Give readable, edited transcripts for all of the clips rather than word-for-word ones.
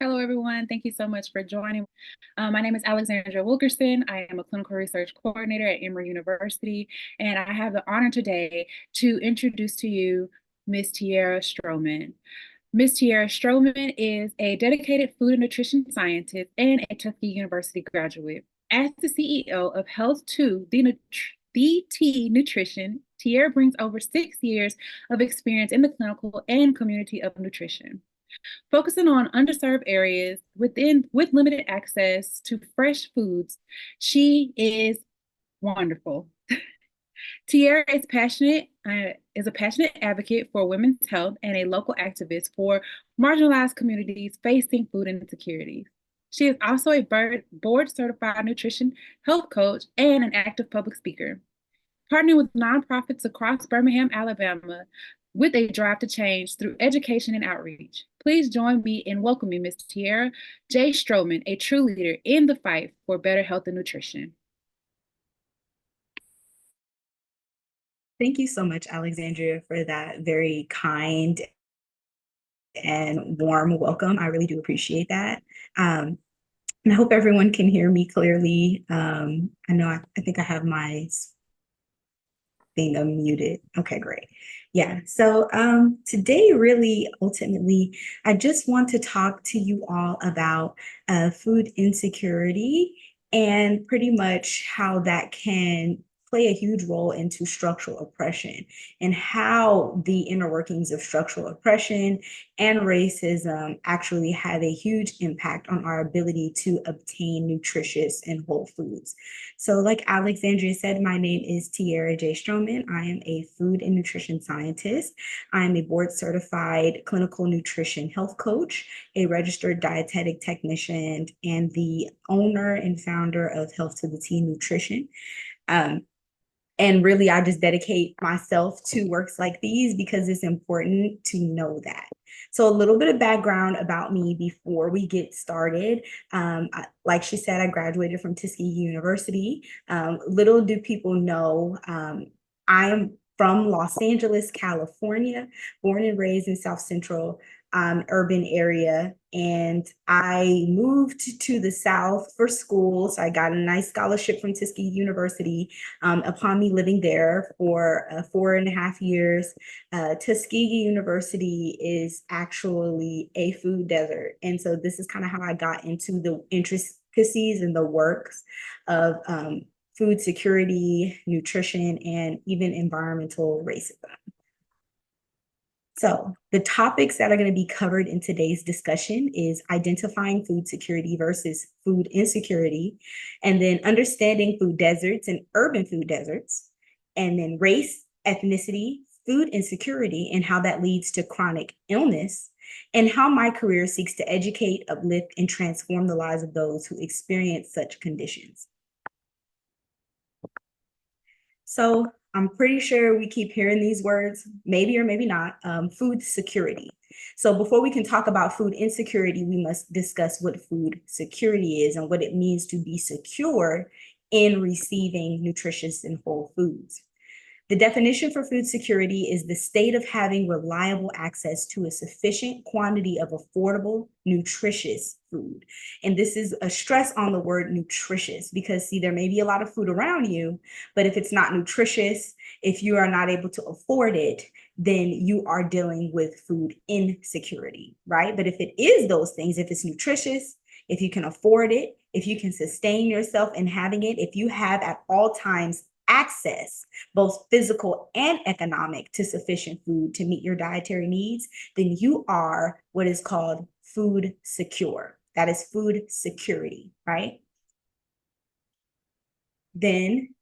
Hello, everyone. Thank you so much for joining. My name is Alexandria Wilkerson. I am a clinical research coordinator at Emory University, and I have the honor today to introduce to you Ms. Teirrah Stroman. Ms. Teirrah Stroman is a dedicated food and nutrition scientist and a Tuskegee University graduate. As the CEO of Health 2, the T Nutrition, Teirrah brings over 6 years of experience in the clinical and community of nutrition, focusing on underserved areas with limited access to fresh foods. She is wonderful. Teirrah is a passionate advocate for women's health and a local activist for marginalized communities facing food insecurities. She is also a board certified nutrition health coach and an active public speaker, partnering with nonprofits across Birmingham, Alabama, with a drive to change through education and outreach. Please join me in welcoming Ms. Teirrah J. Stroman, a true leader in the fight for better health and nutrition. Thank you so much, Alexandria, for that very kind and warm welcome. I really do appreciate that. And I hope everyone can hear me clearly. I think I have my thing unmuted. Okay, great. Yeah, so today really ultimately, I just want to talk to you all about food insecurity and pretty much how that can play a huge role into structural oppression and how the inner workings of structural oppression and racism actually have a huge impact on our ability to obtain nutritious and whole foods. So like Alexandria said, my name is Teirrah J. Stroman. I am a food and nutrition scientist. I am a board certified clinical nutrition health coach, a registered dietetic technician, and the owner and founder of Health to the T Nutrition. And really, I just dedicate myself to works like these because it's important to know that. So a little bit of background about me before we get started. Like she said, I graduated from Tuskegee University. Little do people know, I am from Los Angeles, California, born and raised in South Central urban area. And I moved to the South for school. So I got a nice scholarship from Tuskegee University upon me living there for 4.5 years. Tuskegee University is actually a food desert. And so this is kind of how I got into the intricacies and the works of food security, nutrition, and even environmental racism. So the topics that are going to be covered in today's discussion is identifying food security versus food insecurity, and then understanding food deserts and urban food deserts, and then race, ethnicity, food insecurity, and how that leads to chronic illness, and how my career seeks to educate, uplift, and transform the lives of those who experience such conditions. So I'm pretty sure we keep hearing these words, maybe or maybe not, food security. So before we can talk about food insecurity, we must discuss what food security is and what it means to be secure in receiving nutritious and whole foods. The definition for food security is the state of having reliable access to a sufficient quantity of affordable, nutritious food. And this is a stress on the word nutritious because, see, there may be a lot of food around you, but if it's not nutritious, if you are not able to afford it, then you are dealing with food insecurity, right? But if it is those things, if it's nutritious, if you can afford it, if you can sustain yourself in having it, if you have at all times access, both physical and economic, to sufficient food to meet your dietary needs, then you are what is called food secure. That is food security, right? Then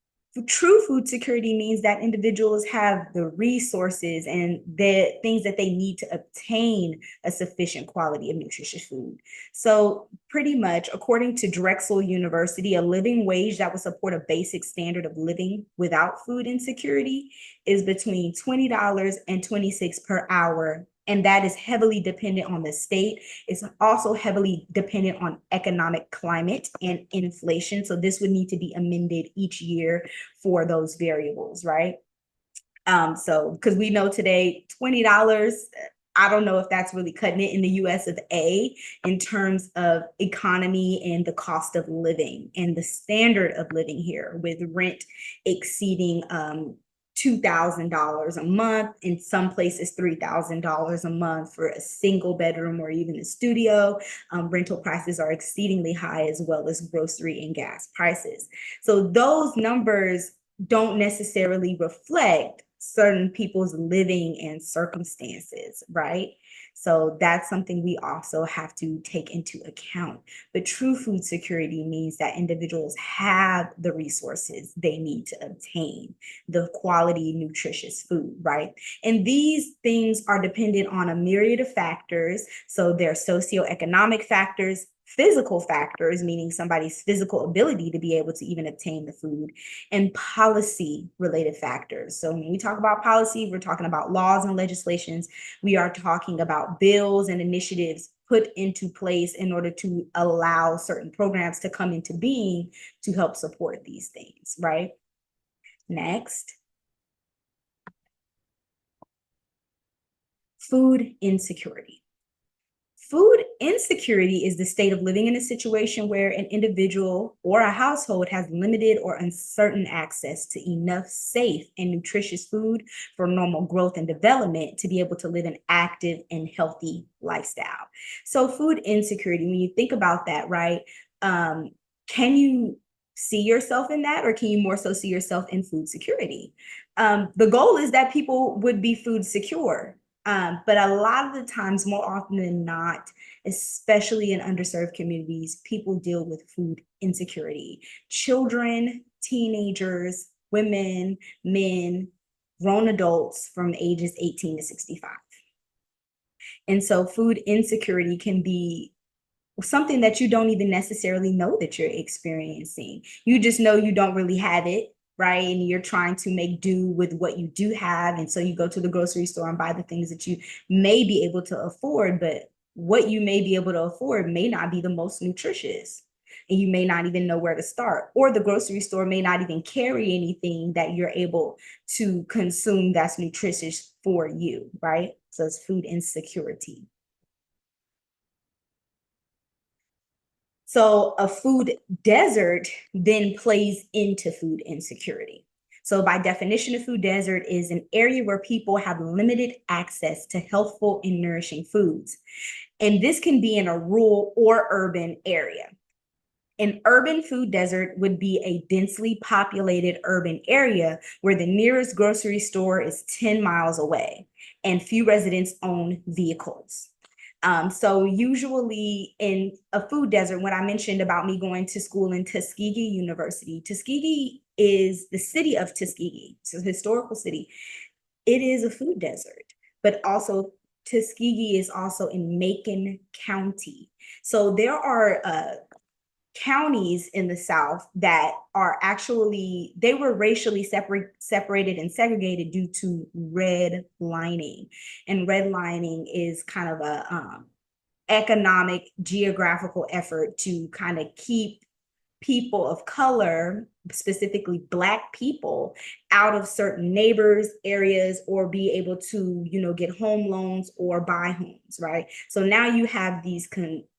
true food security means that individuals have the resources and the things that they need to obtain a sufficient quality of nutritious food. So pretty much, according to Drexel University, a living wage that would support a basic standard of living without food insecurity is between $20 and $26 per hour. And that is heavily dependent on the state. It's also heavily dependent on economic climate and inflation. So this would need to be amended each year for those variables, right? So because we know today, $20, I don't know if that's really cutting it in the US of A in terms of economy and the cost of living and the standard of living here, with rent exceeding $2,000 a month, in some places $3,000 a month for a single bedroom or even a studio. Rental prices are exceedingly high, as well as grocery and gas prices. So those numbers don't necessarily reflect certain people's living and circumstances, right? So that's something we also have to take into account. But true food security means that individuals have the resources they need to obtain the quality, nutritious food, right? And these things are dependent on a myriad of factors. So there are socioeconomic factors, physical factors, meaning somebody's physical ability to be able to even obtain the food, and policy related factors. So when we talk about policy, we're talking about laws and legislations. We are talking about bills and initiatives put into place in order to allow certain programs to come into being to help support these things, right? Next. Food insecurity. Food insecurity is the state of living in a situation where an individual or a household has limited or uncertain access to enough safe and nutritious food for normal growth and development to be able to live an active and healthy lifestyle. So food insecurity, when you think about that, right, can you see yourself in that, or can you more so see yourself in food security? The goal is that people would be food secure. But a lot of the times, more often than not, especially in underserved communities, people deal with food insecurity. Children, teenagers, women, men, grown adults from ages 18 to 65. And so food insecurity can be something that you don't even necessarily know that you're experiencing. You just know you don't really have it, right? And you're trying to make do with what you do have. And so you go to the grocery store and buy the things that you may be able to afford, but what you may be able to afford may not be the most nutritious. And you may not even know where to start, or the grocery store may not even carry anything that you're able to consume that's nutritious for you, right? So it's food insecurity. So a food desert then plays into food insecurity. So by definition, a food desert is an area where people have limited access to healthful and nourishing foods. And this can be in a rural or urban area. An urban food desert would be a densely populated urban area where the nearest grocery store is 10 miles away and few residents own vehicles. So usually in a food desert, when I mentioned about me going to school in Tuskegee University, Tuskegee is the city of Tuskegee. It's a historical city. It is a food desert, but also Tuskegee is also in Macon County. So there are counties in the South that are actually, they were racially separated and segregated due to redlining. And redlining is kind of a economic, geographical effort to kind of keep people of color, specifically Black people, out of certain neighbors areas, or be able to, get home loans or buy homes, right? So now you have these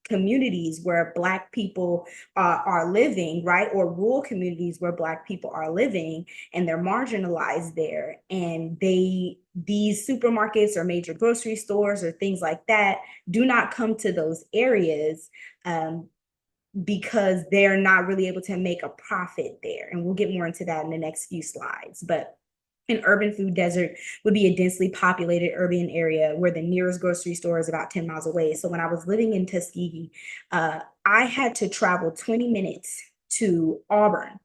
communities where Black people are living, right? Or rural communities where Black people are living, and they're marginalized there. And these supermarkets or major grocery stores or things like that do not come to those areas because they're not really able to make a profit there. And we'll get more into that in the next few slides. But an urban food desert would be a densely populated urban area where the nearest grocery store is about 10 miles away. So when I was living in Tuskegee, I had to travel 20 minutes to Auburn.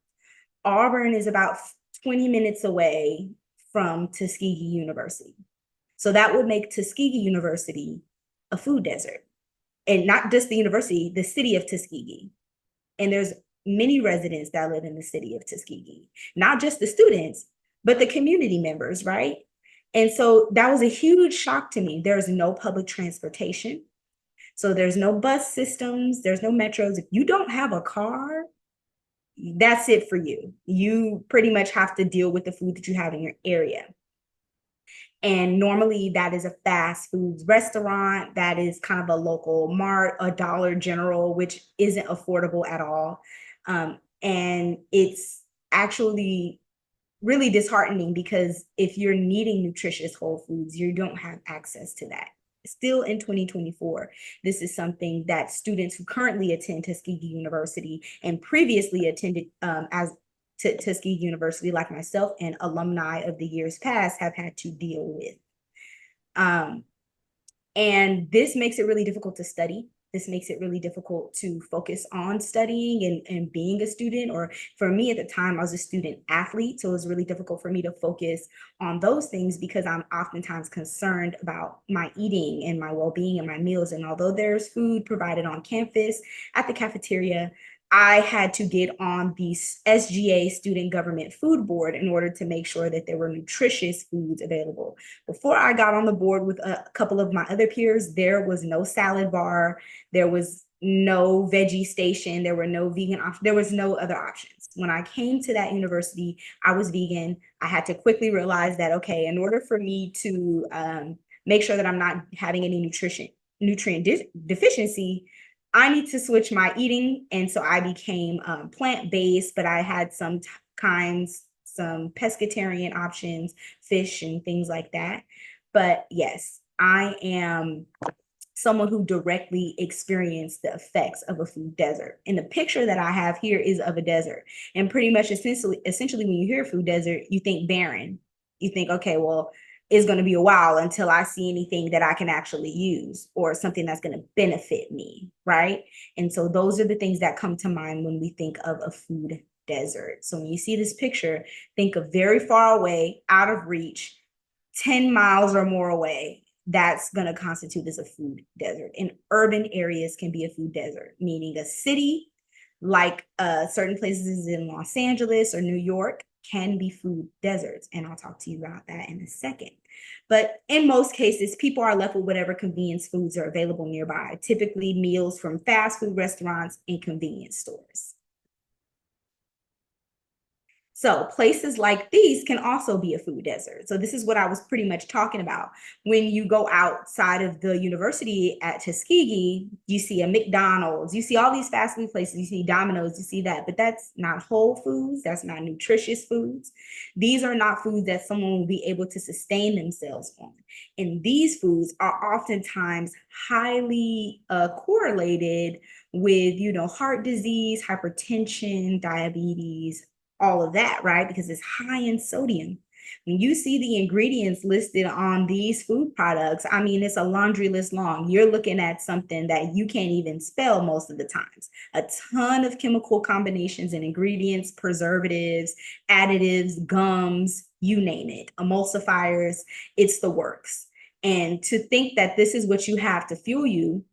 Auburn is about 20 minutes away from Tuskegee University. So that would make Tuskegee University a food desert. And not just the university, the city of Tuskegee. And there's many residents that live in the city of Tuskegee, not just the students, but the community members, right? And so that was a huge shock to me. There's no public transportation. So there's no bus systems, there's no metros. If you don't have a car, that's it for you. You pretty much have to deal with the food that you have in your area. And normally that is a fast foods restaurant, that is kind of a local mart, a Dollar General, which isn't affordable at all. And it's actually really disheartening because if you're needing nutritious whole foods, you don't have access to that. Still in 2024, this is something that students who currently attend Tuskegee University and previously attended as Tuskegee University, like myself, and alumni of the years past have had to deal with. And this makes it really difficult to study. This makes it really difficult to focus on studying and being a student. Or for me at the time, I was a student athlete. So it was really difficult for me to focus on those things because I'm oftentimes concerned about my eating and my well-being and my meals. And although there's food provided on campus at the cafeteria, I had to get on the SGA Student Government Food Board in order to make sure that there were nutritious foods available. Before I got on the board with a couple of my other peers, there was no salad bar, there was no veggie station, there were no vegan options, there was no other options. When I came to that university, I was vegan. I had to quickly realize that, okay, in order for me to make sure that I'm not having any nutrient deficiency, I need to switch my eating. And so I became plant-based, but I had some pescatarian options, fish and things like that. But yes, I am someone who directly experienced the effects of a food desert. And the picture that I have here is of a desert. And pretty much essentially when you hear food desert, you think barren. You think, okay, well, it's going to be a while until I see anything that I can actually use or something that's going to benefit me, right? And so those are the things that come to mind when we think of a food desert. So when you see this picture, think of very far away, out of reach, 10 miles or more away. That's going to constitute as a food desert. And urban areas can be a food desert, meaning a city like certain places in Los Angeles or New York can be food deserts. And I'll talk to you about that in a second. But in most cases, people are left with whatever convenience foods are available nearby, typically meals from fast food restaurants and convenience stores. So places like these can also be a food desert. So this is what I was pretty much talking about. When you go outside of the university at Tuskegee, you see a McDonald's, you see all these fast food places, you see Domino's, you see that, but that's not whole foods. That's not nutritious foods. These are not foods that someone will be able to sustain themselves on. And these foods are oftentimes highly correlated with, heart disease, hypertension, diabetes, all of that, right? Because it's high in sodium. When you see the ingredients listed on these food products, I mean, it's a laundry list long. You're looking at something that you can't even spell most of the times. A ton of chemical combinations and ingredients, preservatives, additives, gums, you name it, emulsifiers, it's the works. And to think that this is what you have to fuel you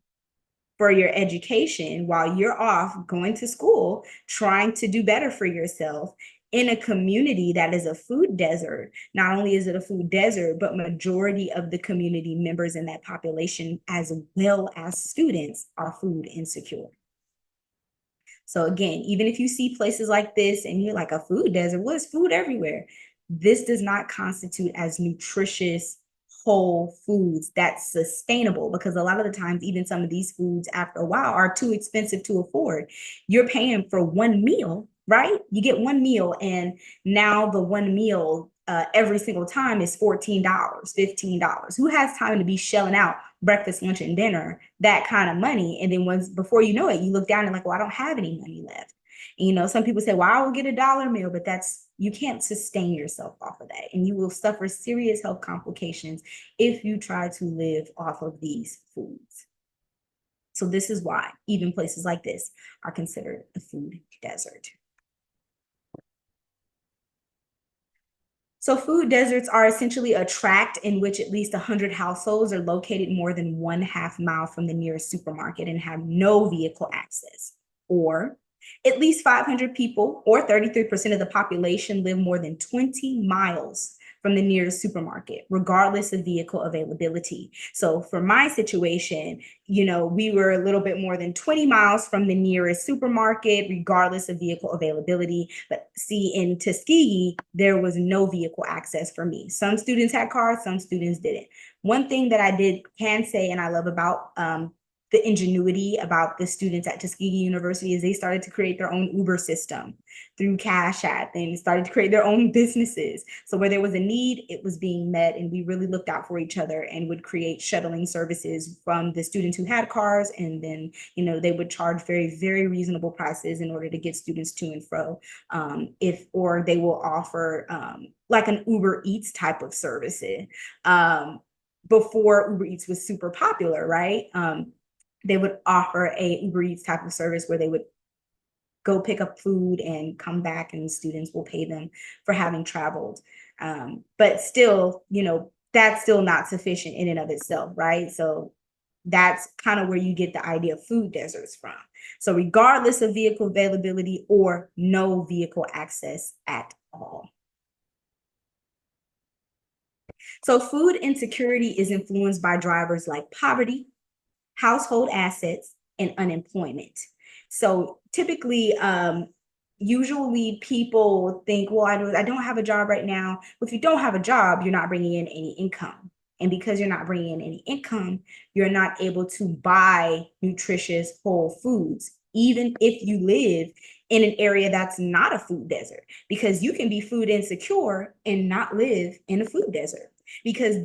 for your education while you're off going to school, trying to do better for yourself in a community that is a food desert. Not only is it a food desert, but majority of the community members in that population, as well as students, are food insecure. So again, even if you see places like this and you're like, a food desert, well, it's food everywhere. This does not constitute as nutritious whole foods that's sustainable, because a lot of the times even some of these foods after a while are too expensive to afford. You're paying for one meal, right? You get one meal, and now the one meal every single time is $14, $15. Who has time to be shelling out breakfast, lunch, and dinner, that kind of money? And then before you know it, you look down and like, well, I don't have any money left. And, some people say, well, I will get a dollar meal, but you can't sustain yourself off of that. And you will suffer serious health complications if you try to live off of these foods. So this is why even places like this are considered a food desert. So food deserts are essentially a tract in which at least 100 households are located more than 1/2 mile from the nearest supermarket and have no vehicle access. Or at least 500 people, or 33% of the population, live more than 20 miles from the nearest supermarket, regardless of vehicle availability. So for my situation, we were a little bit more than 20 miles from the nearest supermarket, regardless of vehicle availability. But see, in Tuskegee, there was no vehicle access for me. Some students had cars, some students didn't. One thing that I can say, and I love about the ingenuity about the students at Tuskegee University, is they started to create their own Uber system through Cash App, and started to create their own businesses. So where there was a need, it was being met, and we really looked out for each other and would create shuttling services from the students who had cars, and then they would charge very, very reasonable prices in order to get students to and fro. Or they will offer like an Uber Eats type of services. Before Uber Eats was super popular, right? They would offer a Uber Eats type of service where they would go pick up food and come back, and students will pay them for having traveled. But still, that's still not sufficient in and of itself, right? So that's kind of where you get the idea of food deserts from. So regardless of vehicle availability or no vehicle access at all. So food insecurity is influenced by drivers like poverty, household assets, and unemployment. So typically, usually people think, well, I don't have a job right now. Well, if you don't have a job, you're not bringing in any income. And because you're not bringing in any income, you're not able to buy nutritious whole foods, even if you live in an area that's not a food desert, because you can be food insecure and not live in a food desert. Because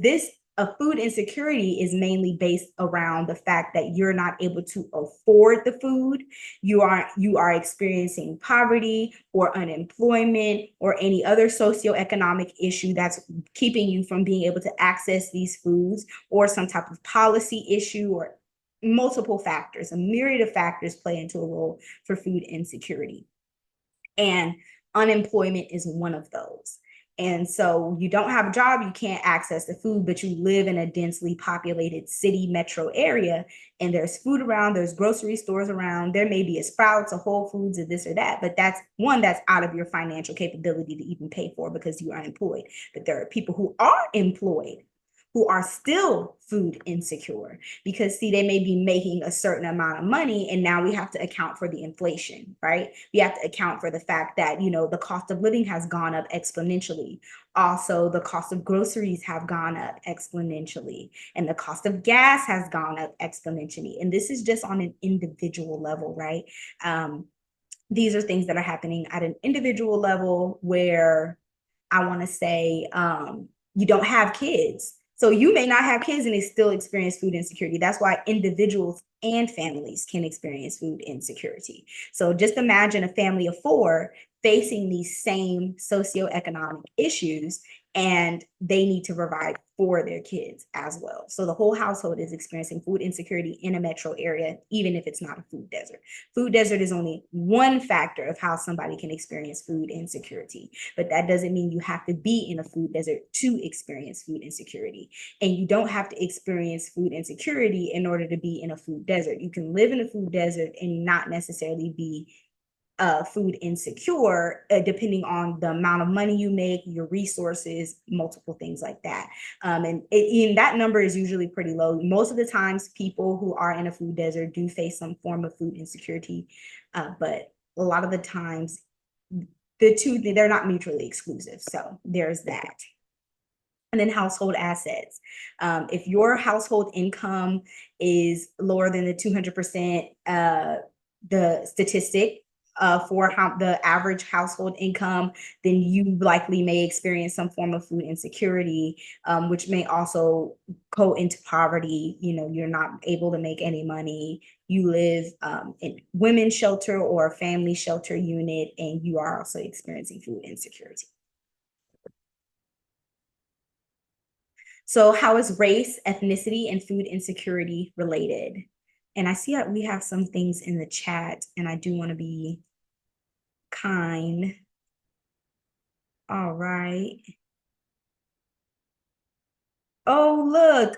a food insecurity is mainly based around the fact that you're not able to afford the food. You are experiencing poverty or unemployment or any other socioeconomic issue that's keeping you from being able to access these foods, or some type of policy issue, or multiple factors. A myriad of factors play into a role for food insecurity. And unemployment is one of those. And so you don't have a job, you can't access the food, but you live in a densely populated city metro area, and there's food around, there's grocery stores around, there may be a Sprouts, a Whole Foods, or this or that, but that's out of your financial capability to even pay for, because you're unemployed. But there are people who are employed who are still food insecure, because see, they may be making a certain amount of money, and now we have to account for the inflation, right? We have to account for the fact that, the cost of living has gone up exponentially. Also, the cost of groceries have gone up exponentially, and the cost of gas has gone up exponentially. And this is just on an individual level, right? These are things that are happening at an individual level, where I want to say you don't have kids. So you may not have kids and they still experience food insecurity. That's why individuals and families can experience food insecurity. So just imagine a family of 4 facing these same socioeconomic issues, and they need to provide for their kids as well. So the whole household is experiencing food insecurity in a metro area, even if it's not a food desert. Food desert is only one factor of how somebody can experience food insecurity, but that doesn't mean you have to be in a food desert to experience food insecurity. And you don't have to experience food insecurity in order to be in a food desert. You can live in a food desert and not necessarily be food insecure, depending on the amount of money you make, your resources, multiple things like that. And that number is usually pretty low. Most of the times, people who are in a food desert do face some form of food insecurity, but a lot of the times, they're not mutually exclusive. So there's that. And then household assets. If your household income is lower than the 200%, the statistic for the average household income, then you likely may experience some form of food insecurity, which may also go into poverty. You're not able to make any money. You live in women's shelter or a family shelter unit, and you are also experiencing food insecurity. So how is race, ethnicity, and food insecurity related? And I see that we have some things in the chat, and I do want to be kind. All right. Oh, look,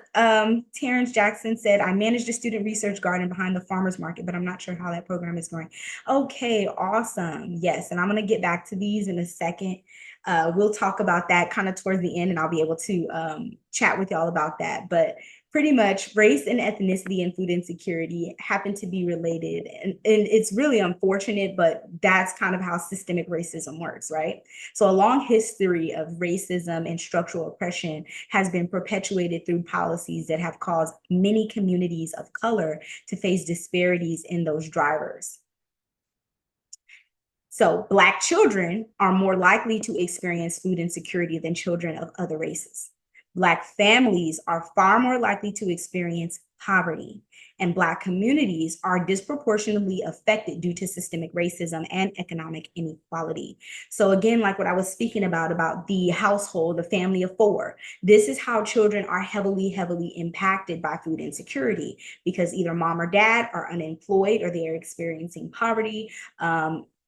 Terrence Jackson said, I managed a student research garden behind the farmer's market, but I'm not sure how that program is going. Okay, awesome. Yes, and I'm going to get back to these in a second. We'll talk about that kind of towards the end, and I'll be able to chat with y'all about that. But pretty much race and ethnicity and food insecurity happen to be related. And it's really unfortunate, but that's kind of how systemic racism works, right? So a long history of racism and structural oppression has been perpetuated through policies that have caused many communities of color to face disparities in those drivers. So Black children are more likely to experience food insecurity than children of other races. Black families are far more likely to experience poverty, and Black communities are disproportionately affected due to systemic racism and economic inequality. So again, like what I was speaking about the household, the family of four, this is how children are heavily impacted by food insecurity, because either mom or dad are unemployed or they are experiencing poverty,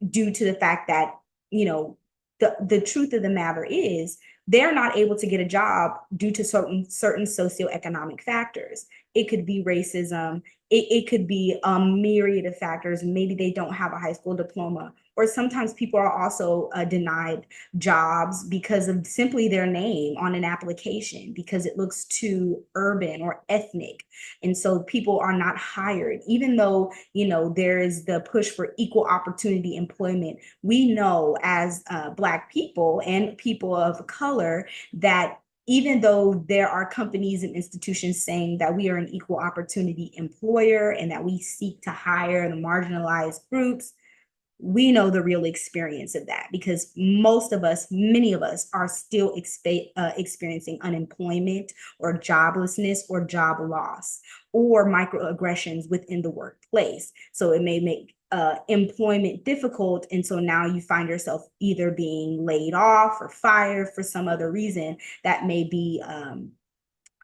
due to the fact that, you know, the truth of the matter is they're not able to get a job due to certain socioeconomic factors. It could be racism. It could be a myriad of factors. Maybe they don't have a high school diploma, or sometimes people are also denied jobs because of simply their name on an application, because it looks too urban or ethnic. And so people are not hired, even though, you know, there is the push for equal opportunity employment. We know as Black people and people of color that even though there are companies and institutions saying that we are an equal opportunity employer and that we seek to hire the marginalized groups, we know the real experience of that, because most of us, many of us, are still experiencing unemployment or joblessness or job loss or microaggressions within the workplace. So it may make employment difficult. And so now you find yourself either being laid off or fired for some other reason that may be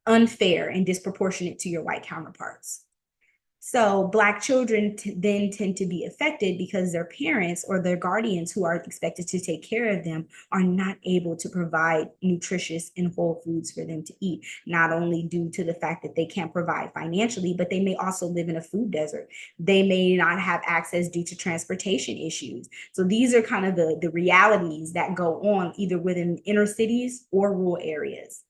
unfair and disproportionate to your white counterparts. So Black children then tend to be affected because their parents or their guardians who are expected to take care of them are not able to provide nutritious and whole foods for them to eat, not only due to the fact that they can't provide financially, but they may also live in a food desert. They may not have access due to transportation issues. So these are kind of the realities that go on either within inner cities or rural areas.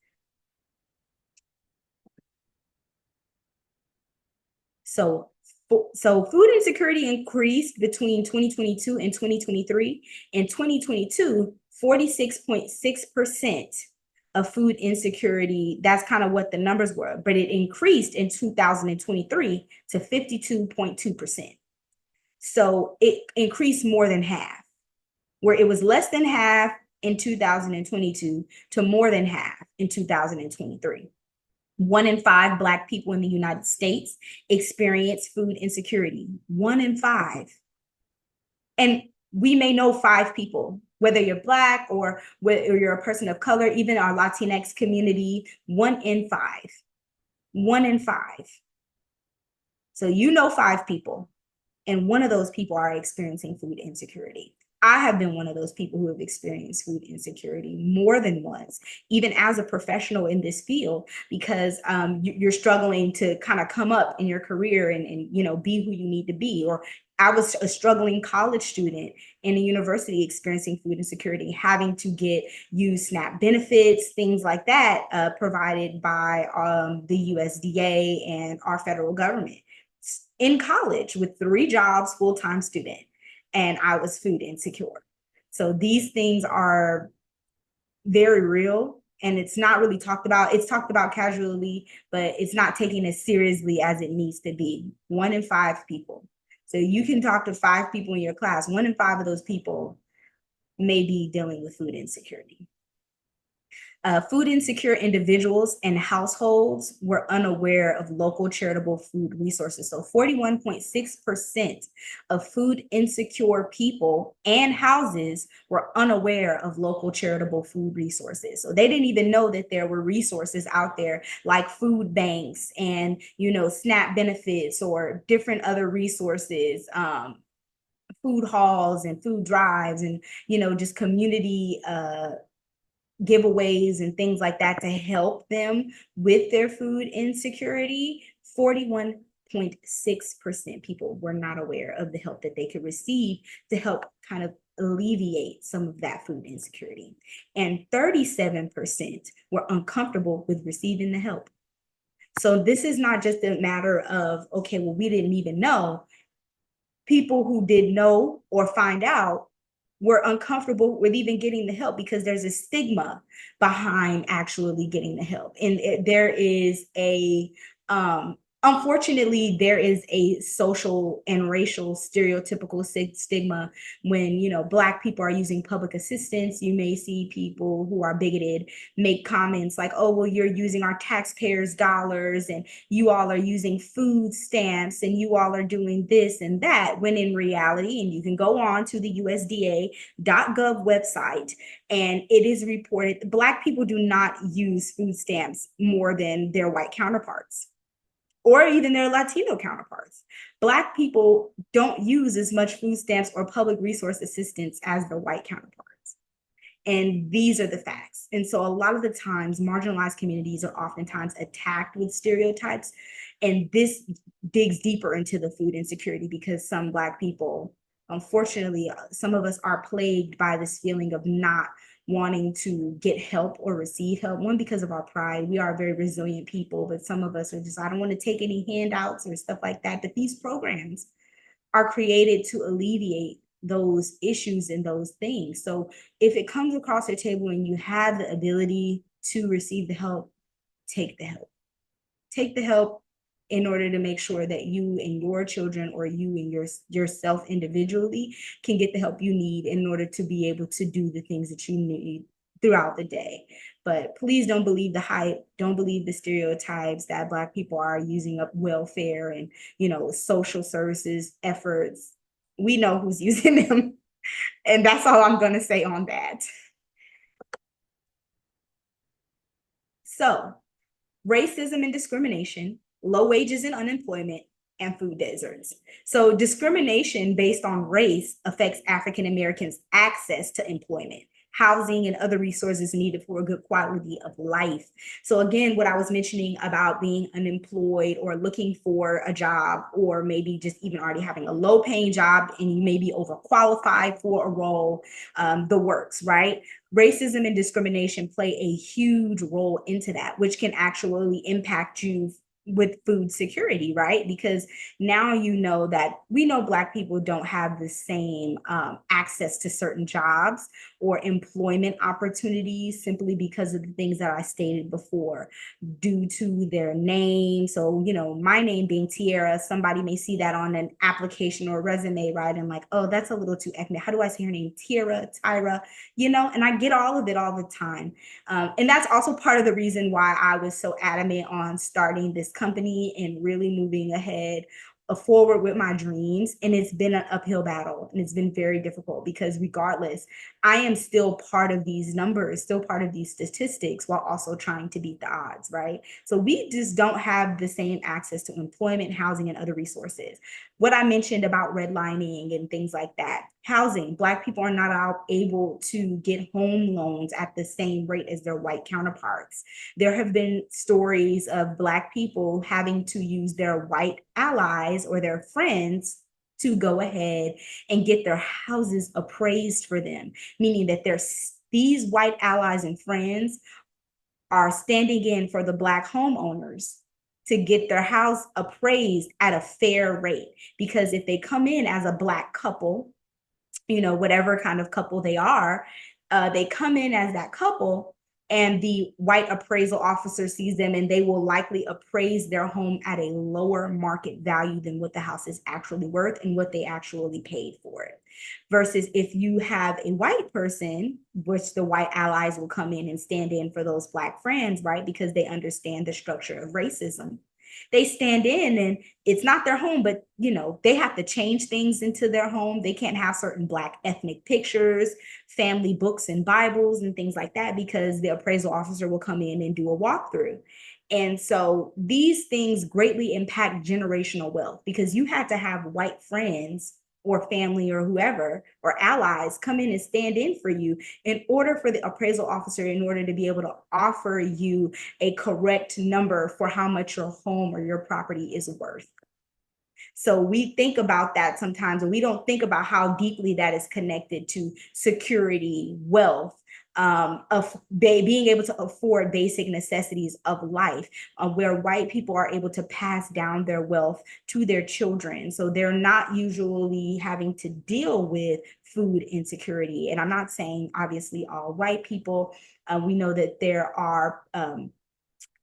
So food insecurity increased between 2022 and 2023. In 2022, 46.6% of food insecurity, that's kind of what the numbers were, but it increased in 2023 to 52.2%. So it increased more than half, where it was less than half in 2022 to more than half in 2023. 1 in 5 Black people in the United States experience food insecurity. 1 in 5. And we may know 5 people, whether you're Black or whether you're a person of color, even our Latinx community, 1 in 5. 1 in 5. So you know 5 people, and one of those people are experiencing food insecurity. I have been one of those people who have experienced food insecurity more than once, even as a professional in this field, because you're struggling to kind of come up in your career and you know, be who you need to be. Or I was a struggling college student in a university experiencing food insecurity, having to use SNAP benefits, things like that, provided by the USDA and our federal government. In college with 3 jobs, full-time student. And I was food insecure. So these things are very real, and it's not really talked about. It's talked about casually, but it's not taken as seriously as it needs to be. 1 in 5 people. So you can talk to 5 people in your class. 1 in 5 of those people may be dealing with food insecurity. Food insecure individuals and households were unaware of local charitable food resources. So 41.6% of food insecure people and houses were unaware of local charitable food resources. So they didn't even know that there were resources out there like food banks and, you know, SNAP benefits or different other resources, food halls and food drives and, you know, just community giveaways and things like that to help them with their food insecurity. 41.6% people were not aware of the help that they could receive to help kind of alleviate some of that food insecurity. And 37% were uncomfortable with receiving the help. So this is not just a matter of, okay, well, we didn't even know. People who did know or find out were uncomfortable with even getting the help because there's a stigma behind actually getting the help. And there is unfortunately, there is a social and racial stereotypical stigma when, Black people are using public assistance. You may see people who are bigoted make comments like, oh, well, you're using our taxpayers' dollars and you all are using food stamps and you all are doing this and that, when in reality, and you can go on to the USDA.gov website, and it is reported Black people do not use food stamps more than their white counterparts or even their Latino counterparts. Black people don't use as much food stamps or public resource assistance as their white counterparts. And these are the facts. And so a lot of the times, marginalized communities are oftentimes attacked with stereotypes. And this digs deeper into the food insecurity because some Black people, unfortunately, some of us are plagued by this feeling of not wanting to get help or receive help. One, because of our pride. We are very resilient people, but some of us are just, I don't want to take any handouts or stuff like that. But these programs are created to alleviate those issues and those things. So if it comes across your table and you have the ability to receive the help, take the help. Take the help in order to make sure that you and your children or you and yourself individually can get the help you need in order to be able to do the things that you need throughout the day. But please don't believe the hype. Don't believe the stereotypes that Black people are using up welfare and, social services efforts. We know who's using them. And that's all I'm going to say on that. So, racism and discrimination, low wages and unemployment, and food deserts. So discrimination based on race affects African Americans' access to employment, housing, and other resources needed for a good quality of life. So again, what I was mentioning about being unemployed or looking for a job, or maybe just even already having a low paying job and you may be overqualified for a role, the works, right? Racism and discrimination play a huge role into that, which can actually impact you with food security, right? Because now that we know Black people don't have the same access to certain jobs or employment opportunities simply because of the things that I stated before, due to their name. So, my name being Teirrah, somebody may see that on an application or resume, right? And like, oh, that's a little too ethnic. How do I say her name? Teirrah, and I get all of it all the time. And that's also part of the reason why I was so adamant on starting this company and really moving ahead forward with my dreams. And it's been an uphill battle and it's been very difficult because regardless, I am still part of these numbers, still part of these statistics while also trying to beat the odds, right? So we just don't have the same access to employment, housing, and other resources. What I mentioned about redlining and things like that, housing, Black people are not able to get home loans at the same rate as their white counterparts. There have been stories of Black people having to use their white allies or their friends to go ahead and get their houses appraised for them, meaning that these white allies and friends are standing in for the Black homeowners to get their house appraised at a fair rate. Because if they come in as a Black couple, whatever kind of couple they are, they come in as that couple and the white appraisal officer sees them and they will likely appraise their home at a lower market value than what the house is actually worth and what they actually paid for it. Versus if you have a white person, which the white allies will come in and stand in for those Black friends, right? Because they understand the structure of racism. They stand in and it's not their home, but they have to change things into their home. They can't have certain Black ethnic pictures, family books and Bibles and things like that because the appraisal officer will come in and do a walkthrough. And so these things greatly impact generational wealth because you have to have white friends or family or whoever or allies come in and stand in for you in order for the appraisal officer, in order to be able to offer you a correct number for how much your home or your property is worth. So we think about that sometimes, and we don't think about how deeply that is connected to security, wealth, of being able to afford basic necessities of life, where white people are able to pass down their wealth to their children. So they're not usually having to deal with food insecurity. And I'm not saying obviously all white people. We know that there are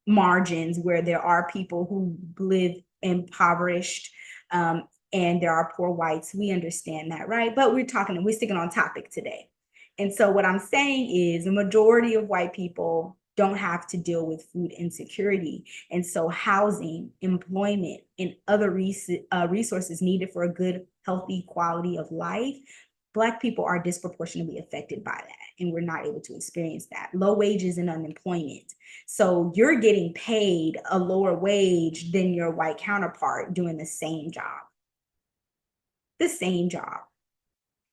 margins where there are people who live impoverished, and there are poor whites. We understand that, right? But we're sticking on topic today. And so what I'm saying is the majority of white people don't have to deal with food insecurity. And so housing, employment, and other resources needed for a good, healthy quality of life, Black people are disproportionately affected by that, and we're not able to experience that. Low wages and unemployment. So you're getting paid a lower wage than your white counterpart doing the same job. The same job.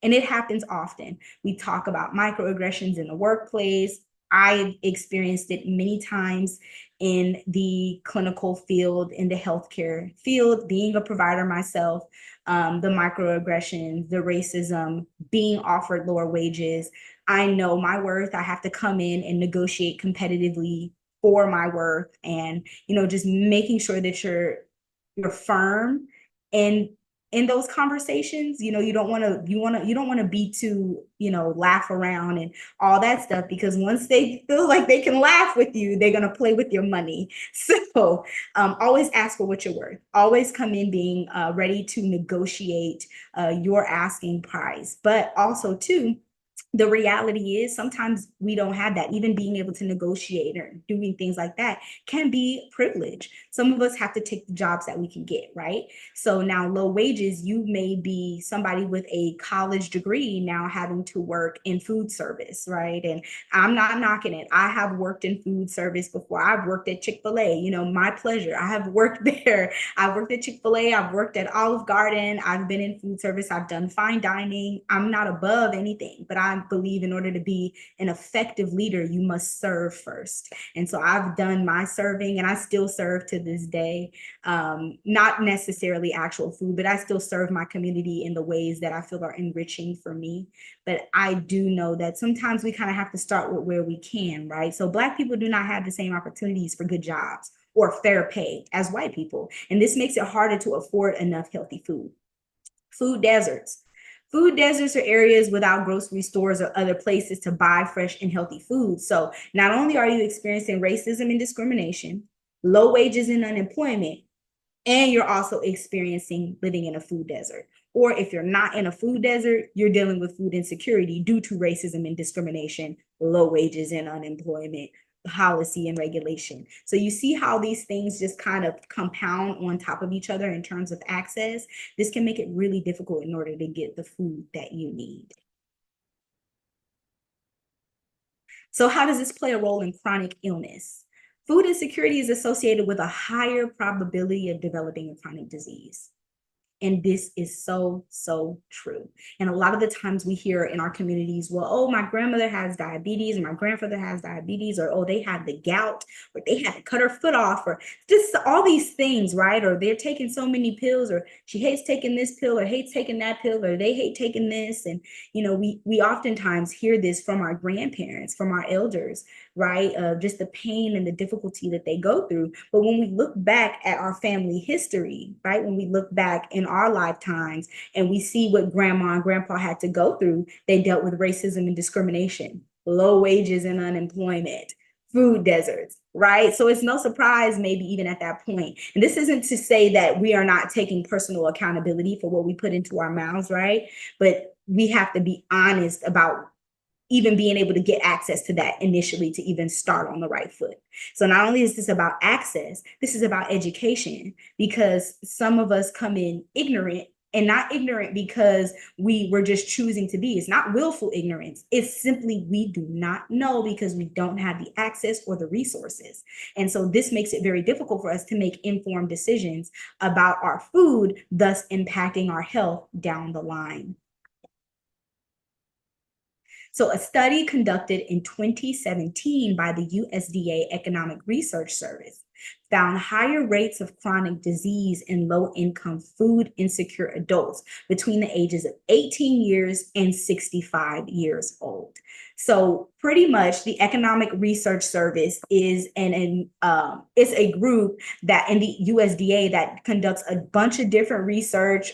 And it happens often. We talk about microaggressions in the workplace. I've experienced it many times in the clinical field, in the healthcare field, being a provider myself, the microaggressions, the racism, being offered lower wages. I know my worth. I have to come in and negotiate competitively for my worth, and just making sure that you're firm and in those conversations. You don't want to be too, laugh around and all that stuff, because once they feel like they can laugh with you, they're going to play with your money. So always ask for what you're worth. Always come in being ready to negotiate your asking price. But also too, the reality is sometimes we don't have that. Even being able to negotiate or doing things like that can be privilege. Some of us have to take the jobs that we can get, right? So now low wages, you may be somebody with a college degree now having to work in food service, right? And I'm not knocking it. I have worked in food service before. I've worked at Chick-fil-A, my pleasure. I have worked there. I've worked at Chick-fil-A. I've worked at Olive Garden. I've been in food service. I've done fine dining. I'm not above anything, but I believe in order to be an effective leader, you must serve first. And so I've done my serving, and I still serve to this day. Not necessarily actual food, but I still serve my community in the ways that I feel are enriching for me. But I do know that sometimes we kind of have to start with where we can, right? So Black people do not have the same opportunities for good jobs or fair pay as white people. And this makes it harder to afford enough healthy food. Food deserts. Food deserts are areas without grocery stores or other places to buy fresh and healthy food. So not only are you experiencing racism and discrimination, low wages and unemployment, and you're also experiencing living in a food desert. Or if you're not in a food desert, you're dealing with food insecurity due to racism and discrimination, low wages and unemployment, policy and regulation. So you see how these things just kind of compound on top of each other in terms of access. This can make it really difficult in order to get the food that you need. So how does this play a role in chronic illness? Food insecurity is associated with a higher probability of developing a chronic disease. And this is so, so true. And a lot of the times we hear in our communities, well, oh, my grandmother has diabetes, and my grandfather has diabetes, or oh, they had the gout, or they had to cut her foot off, or just all these things, right? Or they're taking so many pills, or she hates taking this pill, or hates taking that pill, or they hate taking this. And, we oftentimes hear this from our grandparents, from our elders, right? Just the pain and the difficulty that they go through. But when we look back at our family history, right? When we look back in our lifetimes and we see what grandma and grandpa had to go through, they dealt with racism and discrimination, low wages and unemployment, food deserts, right? So it's no surprise, maybe even at that point. And this isn't to say that we are not taking personal accountability for what we put into our mouths, right? But we have to be honest about even being able to get access to that initially to even start on the right foot. So not only is this about access, this is about education, because some of us come in ignorant, and not ignorant because we were just choosing to be. It's not willful ignorance. It's simply we do not know because we don't have the access or the resources. And so this makes it very difficult for us to make informed decisions about our food, thus impacting our health down the line. So a study conducted in 2017 by the USDA Economic Research Service found higher rates of chronic disease in low-income food insecure adults between the ages of 18 years and 65 years old. So pretty much the Economic Research Service is it's a group that in the USDA that conducts a bunch of different research,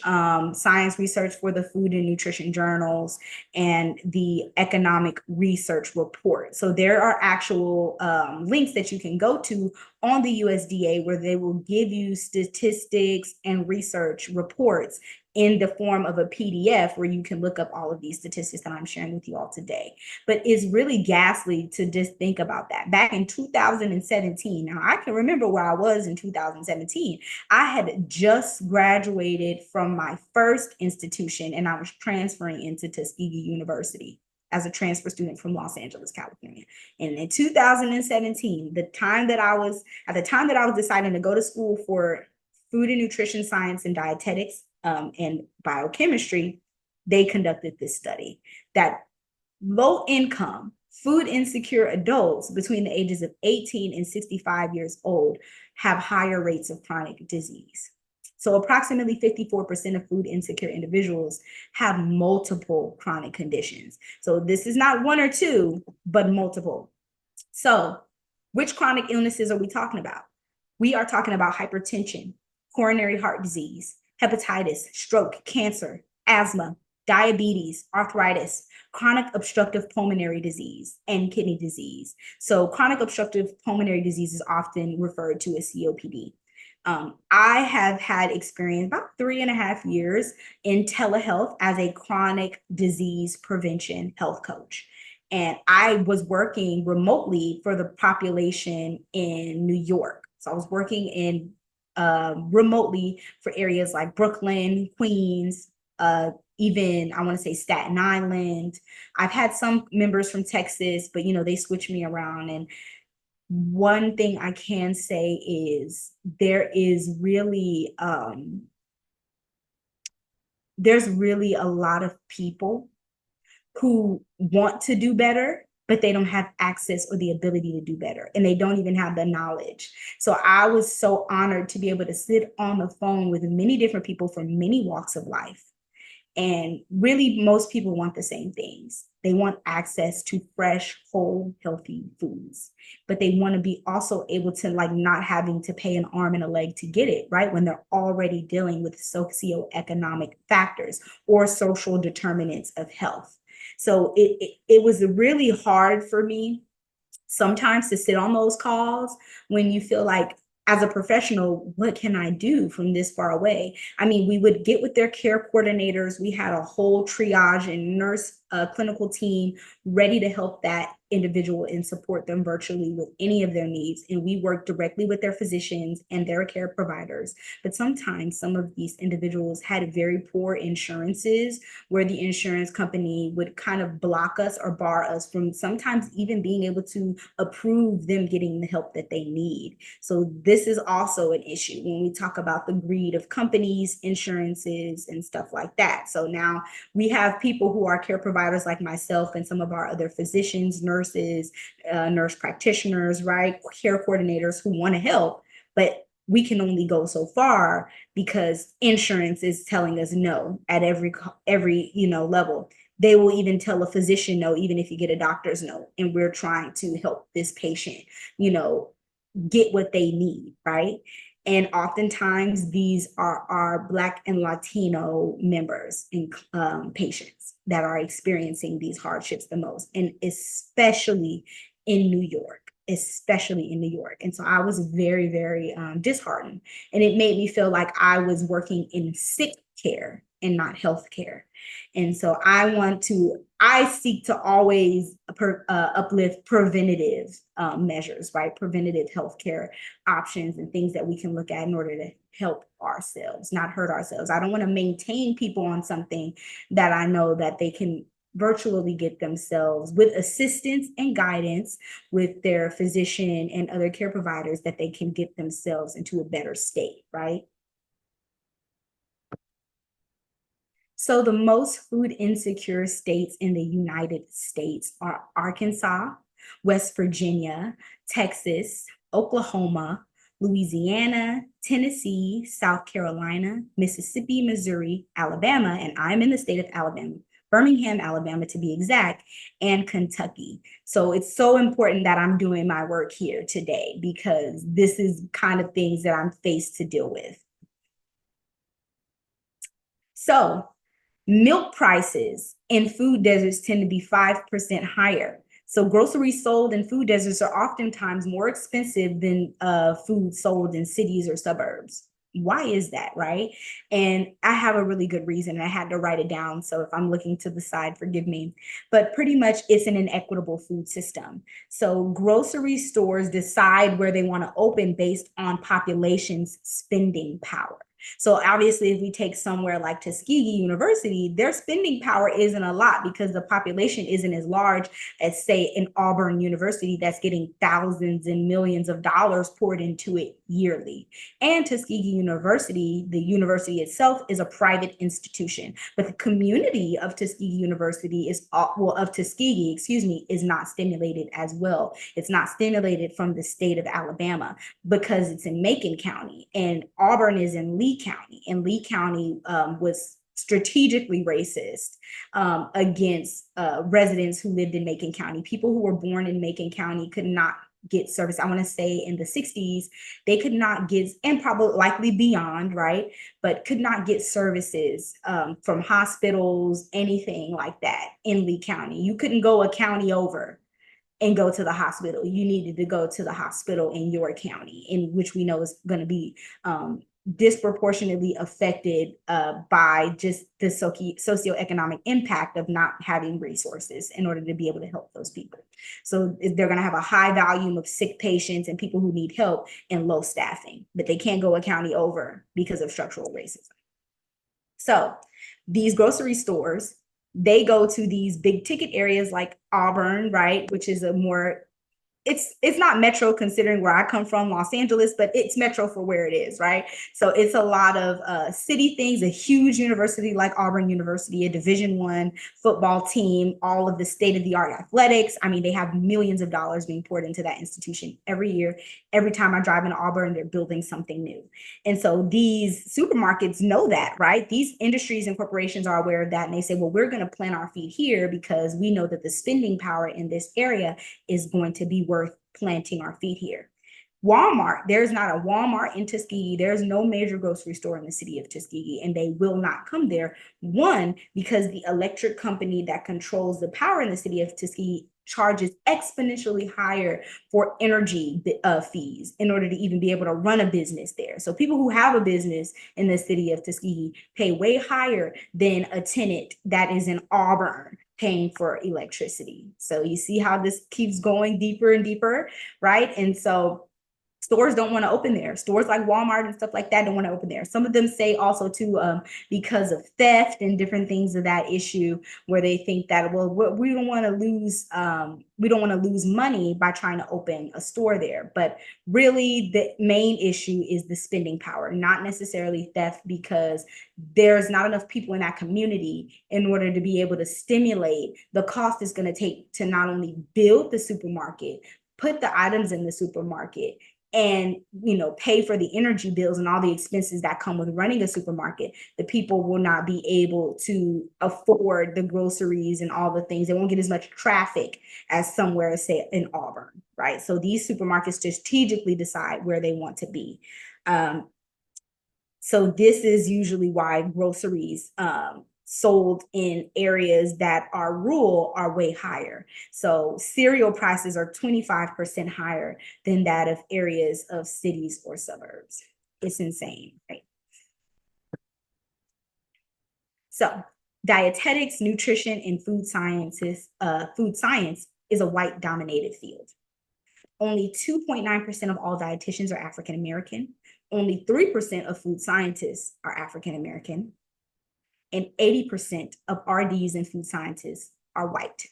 science research for the Food and Nutrition journals and the Economic Research Report. So there are actual links that you can go to on the USDA where they will give you statistics and research reports in the form of a PDF where you can look up all of these statistics that I'm sharing with you all today. But it's really ghastly to just think about that. Back in 2017, now I can remember where I was in 2017. I had just graduated from my first institution and I was transferring into Tuskegee University as a transfer student from Los Angeles, California. And in 2017, at the time that I was deciding to go to school for food and nutrition science and dietetics and biochemistry, they conducted this study that low income, food insecure adults between the ages of 18 and 65 years old have higher rates of chronic disease. So approximately 54% of food insecure individuals have multiple chronic conditions. So this is not one or two, but multiple. So which chronic illnesses are we talking about? We are talking about hypertension, coronary heart disease, hepatitis, stroke, cancer, asthma, diabetes, arthritis, chronic obstructive pulmonary disease, and kidney disease. So chronic obstructive pulmonary disease is often referred to as COPD. I have had experience about 3.5 years in telehealth as a chronic disease prevention health coach. And I was working remotely for the population in New York. So I was working in remotely for areas like Brooklyn, Queens, even I want to say Staten Island. I've had some members from Texas, but they switch me around. And one thing I can say is there's really a lot of people who want to do better, but they don't have access or the ability to do better. And they don't even have the knowledge. So I was so honored to be able to sit on the phone with many different people from many walks of life. And really, most people want the same things. They want access to fresh, whole, healthy foods, but they want to be also able to not having to pay an arm and a leg to get it, right? When they're already dealing with socioeconomic factors or social determinants of health. So it was really hard for me sometimes to sit on those calls when you feel like, as a professional, what can I do from this far away? I mean, we would get with their care coordinators. We had a whole triage and nurse clinical team ready to help that individual and support them virtually with any of their needs. And we work directly with their physicians and their care providers. But sometimes some of these individuals had very poor insurances where the insurance company would kind of block us or bar us from sometimes even being able to approve them getting the help that they need. So this is also an issue when we talk about the greed of companies, insurances, and stuff like that. So now we have people who are care providers like myself and some of our other physicians, nurses, nurse practitioners, right, care coordinators who want to help, but we can only go so far because insurance is telling us no at every level. They will even tell a physician no, even if you get a doctor's no, and we're trying to help this patient, get what they need, right? And oftentimes these are our Black and Latino members and patients that are experiencing these hardships the most, and especially in New York. And so I was very, very disheartened. And it made me feel like I was working in sick care and not health care. And so I seek to always uplift preventative measures, right? Preventative healthcare options and things that we can look at in order to help ourselves, not hurt ourselves. I don't want to maintain people on something that I know that they can virtually get themselves with assistance and guidance with their physician and other care providers, that they can get themselves into a better state, right? So the most food insecure states in the United States are Arkansas, West Virginia, Texas, Oklahoma, Louisiana, Tennessee, South Carolina, Mississippi, Missouri, Alabama, and I'm in the state of Alabama, Birmingham, Alabama to be exact, and Kentucky. So it's so important that I'm doing my work here today because this is kind of things that I'm faced to deal with. So milk prices in food deserts tend to be 5% higher. So groceries sold in food deserts are oftentimes more expensive than food sold in cities or suburbs. Why is that, right? And I have a really good reason. I had to write it down. So if I'm looking to the side, forgive me. But pretty much it's an inequitable food system. So grocery stores decide where they want to open based on population's spending power. So obviously, if we take somewhere like Tuskegee University, their spending power isn't a lot because the population isn't as large as, say, an Auburn University that's getting thousands and millions of dollars poured into it yearly. And Tuskegee University, the university itself, is a private institution, but the community of Tuskegee University is, of Tuskegee, excuse me, is not stimulated as well. It's not stimulated from the state of Alabama because it's in Macon County, and Auburn is in Lee County, and Lee County was strategically racist against residents who lived in Macon County. People who were born in Macon County could not get service. I want to say in the 60s, they could not get, and probably likely beyond, right? But could not get services from hospitals, anything like that in Lee County. You couldn't go a county over and go to the hospital. You needed to go to the hospital in your county, in which we know is going to be disproportionately affected by just the socioeconomic impact of not having resources in order to be able to help those people. So they're going to have a high volume of sick patients and people who need help and low staffing, but they can't go a county over because of structural racism. So these grocery stores, they go to these big ticket areas like Auburn, right, which is a more, it's not metro considering where I come from, Los Angeles, but it's metro for where it is, right? So it's a lot of city things, a huge university like Auburn University, a Division I football team, all of the state-of-the-art athletics. I mean, they have millions of dollars being poured into that institution every year. Every time I drive into Auburn, they're building something new. And so these supermarkets know that, right? These industries and corporations are aware of that. And they say, well, we're going to plant our feet here because we know that the spending power in this area is going to be worth planting our feet here. Walmart, there's not a Walmart in Tuskegee. There's no major grocery store in the city of Tuskegee, and they will not come there. One, because the electric company that controls the power in the city of Tuskegee charges exponentially higher for energy fees in order to even be able to run a business there. So people who have a business in the city of Tuskegee pay way higher than a tenant that is in Auburn paying for electricity. So you see how this keeps going deeper and deeper, right? And so stores don't want to open there. Stores like Walmart and stuff like that don't want to open there. Some of them say also too, because of theft and different things of that issue, where they think that, well, we don't want to lose money by trying to open a store there. But really, the main issue is the spending power, not necessarily theft, because there's not enough people in that community in order to be able to stimulate the cost it's going to take to not only build the supermarket, put the items in the supermarket, and pay for the energy bills and all the expenses that come with running a supermarket. The people will not be able to afford the groceries and all the things. They won't get as much traffic as somewhere, say, in Auburn, right? So these supermarkets strategically decide where they want to be. So this is usually why groceries sold in areas that are rural are way higher. So cereal prices are 25% higher than that of areas of cities or suburbs. It's insane, right? So dietetics, nutrition, and food science is a white dominated field. Only 2.9% of all dietitians are African American. Only 3% of food scientists are African American. And 80% of RDs and food scientists are white.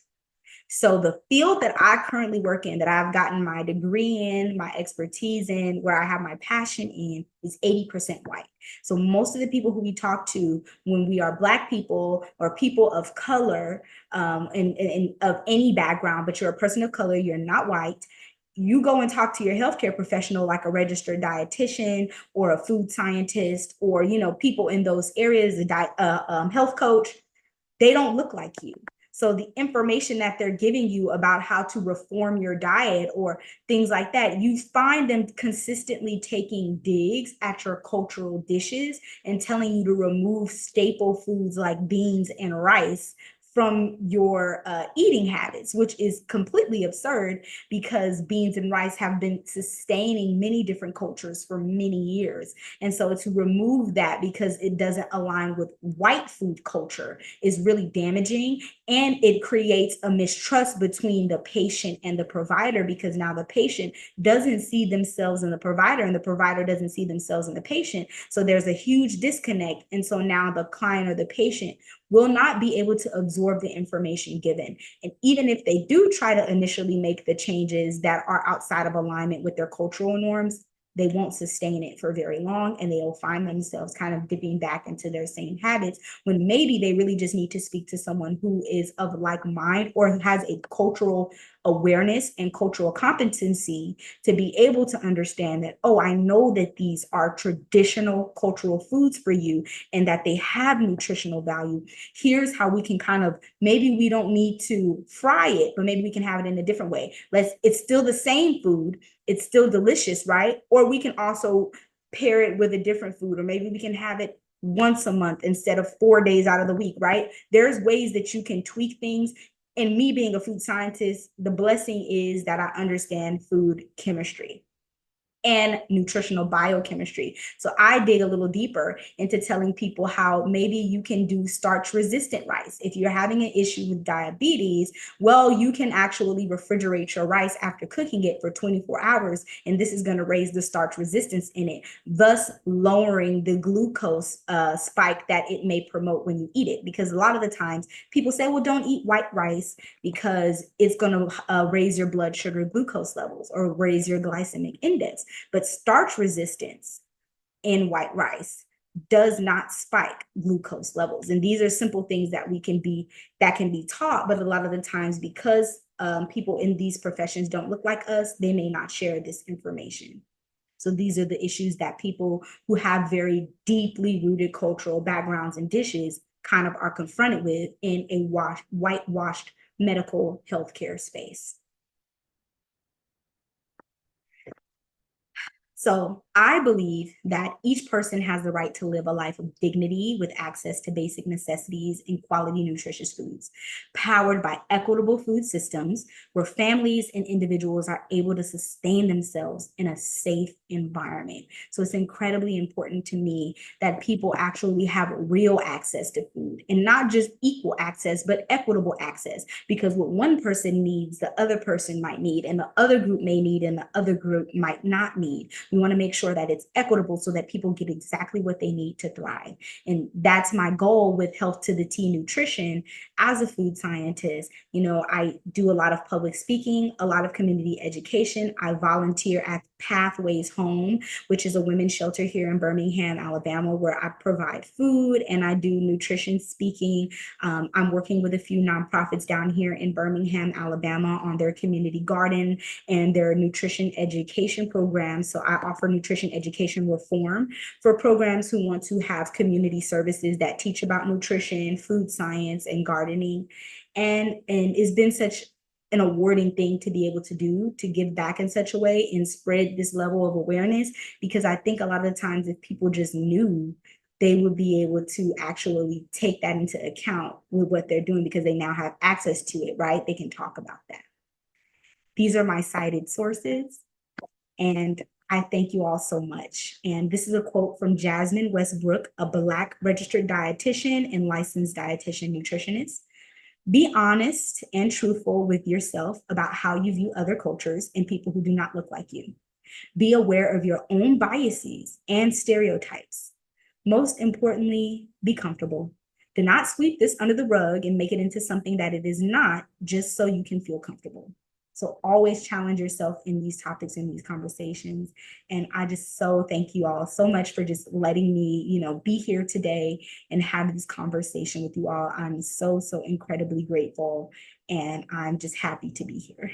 So the field that I currently work in, that I've gotten my degree in, my expertise in, where I have my passion in, is 80% white. So most of the people who we talk to when we are Black people or people of color, and of any background, but you're a person of color, you're not white, you go and talk to your healthcare professional, like a registered dietitian or a food scientist, or, you know, people in those areas, a health coach, they don't look like you. So the information that they're giving you about how to reform your diet or things like that, you find them consistently taking digs at your cultural dishes and telling you to remove staple foods like beans and rice from your eating habits, which is completely absurd because beans and rice have been sustaining many different cultures for many years. And so to remove that because it doesn't align with white food culture is really damaging. And it creates a mistrust between the patient and the provider, because now the patient doesn't see themselves in the provider and the provider doesn't see themselves in the patient. So there's a huge disconnect. And so now the client or the patient will not be able to absorb the information given. And even if they do try to initially make the changes that are outside of alignment with their cultural norms, they won't sustain it for very long, and they'll find themselves kind of dipping back into their same habits when maybe they really just need to speak to someone who is of like mind or has a cultural awareness and cultural competency to be able to understand that, oh, I know that these are traditional cultural foods for you and that they have nutritional value. Here's how we can kind of, maybe we don't need to fry it, but maybe we can have it in a different way. It's still the same food, it's still delicious, right? Or we can also pair it with a different food, or maybe we can have it once a month instead of 4 days out of the week, right? There's ways that you can tweak things. And me being a food scientist, the blessing is that I understand food chemistry and nutritional biochemistry. So I dig a little deeper into telling people how maybe you can do starch resistant rice. If you're having an issue with diabetes, well, you can actually refrigerate your rice after cooking it for 24 hours, and this is going to raise the starch resistance in it, thus lowering the glucose spike that it may promote when you eat it. Because a lot of the times people say, well, don't eat white rice because it's going to raise your blood sugar glucose levels or raise your glycemic index. But starch resistance in white rice does not spike glucose levels. And these are simple things that can be taught, but a lot of the times because people in these professions don't look like us, they may not share this information. So these are the issues that people who have very deeply rooted cultural backgrounds and dishes kind of are confronted with in a whitewashed medical healthcare space. So I believe that each person has the right to live a life of dignity with access to basic necessities and quality nutritious foods, powered by equitable food systems where families and individuals are able to sustain themselves in a safe environment. So it's incredibly important to me that people actually have real access to food, and not just equal access, but equitable access, because what one person needs, the other person might need, and the other group may need, and the other group might not need. We want to make sure that it's equitable so that people get exactly what they need to thrive. And that's my goal with Health to the T Nutrition. As a food scientist, you know, I do a lot of public speaking, a lot of community education. I volunteer at Pathways Home, which is a women's shelter here in Birmingham, Alabama, where I provide food and I do nutrition speaking. I'm working with a few nonprofits down here in Birmingham, Alabama, on their community garden and their nutrition education programs. So I offer nutrition education reform for programs who want to have community services that teach about nutrition, food science, and gardening. And it's been such an awarding thing to be able to do, to give back in such a way and spread this level of awareness, because I think a lot of the times if people just knew, they would be able to actually take that into account with what they're doing, because they now have access to it, right? They can talk about that. These are my cited sources, and I thank you all so much. And this is a quote from Jasmine Westbrook, a Black registered dietitian and licensed dietitian nutritionist. Be honest and truthful with yourself about how you view other cultures and people who do not look like you. Be aware of your own biases and stereotypes. Most importantly, be comfortable. Do not sweep this under the rug and make it into something that it is not, just so you can feel comfortable. So always challenge yourself in these topics, in these conversations. And I just so thank you all so much for just letting me, you know, be here today and have this conversation with you all. I'm so incredibly grateful, and I'm just happy to be here.